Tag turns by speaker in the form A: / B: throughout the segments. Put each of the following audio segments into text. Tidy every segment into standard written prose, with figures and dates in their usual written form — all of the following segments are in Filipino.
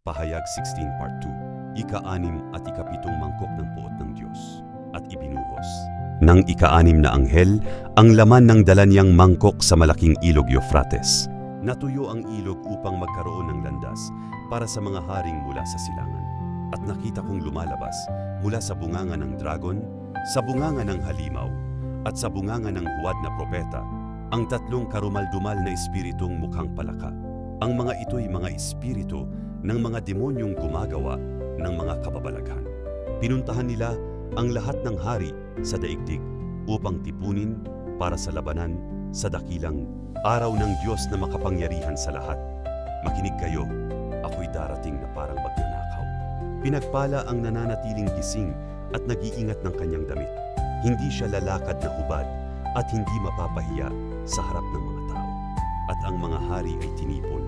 A: Pahayag 16 Part 2, ika-6 at ika-7 mangkok ng puot ng Diyos, at ibinuhos ng ika-6 na anghel ang laman ng dala niyang mangkok sa malaking ilog Eufrates. Natuyo ang ilog upang magkaroon ng landas para sa mga haring mula sa silangan. At nakita kong lumalabas mula sa bunganga ng dragon, sa bunganga ng halimaw, at sa bunganga ng huwad na propeta, ang tatlong karumaldumal na espiritong mukhang palaka. Ang mga ito'y mga espiritu ng mga demonyong gumagawa ng mga kababalaghan. Pinuntahan nila ang lahat ng hari sa daigdig upang tipunin para sa labanan sa dakilang araw ng Diyos na makapangyarihan sa lahat. Makinig kayo, ako'y darating na parang magnanakaw. Pinagpala ang nananatiling gising at nag-iingat ng kanyang damit. Hindi siya lalakad na hubad at hindi mapapahiya sa harap ng mga tao. At ang mga hari ay tinipon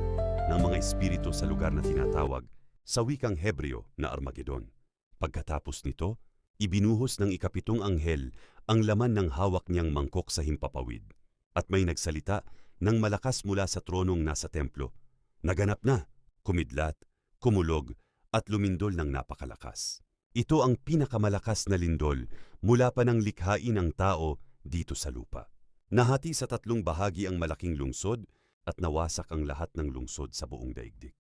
A: ng mga espiritu sa lugar na tinatawag sa wikang Hebreo na Armageddon. Pagkatapos nito, ibinuhos ng ika-7 anghel ang laman ng hawak niyang mangkok sa himpapawid. At may nagsalita ng malakas mula sa tronong nasa templo. Naganap na, kumidlat, kumulog, at lumindol ng napakalakas. Ito ang pinakamalakas na lindol mula pa ng likhain ng tao dito sa lupa. Nahati sa 3 bahagi ang malaking lungsod at nawasak ang lahat ng lungsod sa buong daigdig.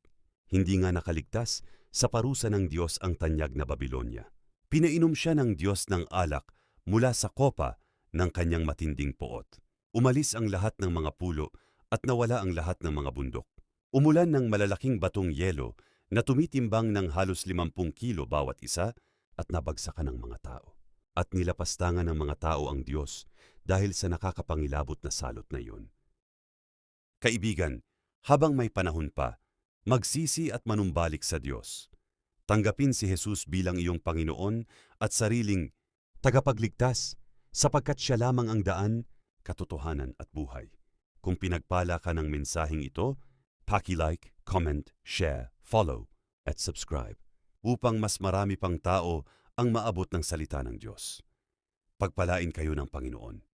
A: Hindi nga nakaligtas sa parusa ng Diyos ang tanyag na Babilonya. Pinainom siya ng Diyos ng alak mula sa kopa ng kanyang matinding poot. Umalis ang lahat ng mga pulo at nawala ang lahat ng mga bundok. Umulan ng malalaking batong yelo na tumitimbang ng halos 50 kilo bawat isa at nabagsakan ng mga tao. At nilapastangan ng mga tao ang Diyos dahil sa nakakapangilabot na salot na iyon. Kaibigan, habang may panahon pa, magsisi at manumbalik sa Diyos. Tanggapin si Jesus bilang iyong Panginoon at sariling tagapagligtas, sapagkat siya lamang ang daan, katotohanan at buhay. Kung pinagpala ka ng mensaheng ito, paki-like, comment, share, follow, at subscribe upang mas marami pang tao ang maabot ng salita ng Diyos. Pagpalain kayo ng Panginoon.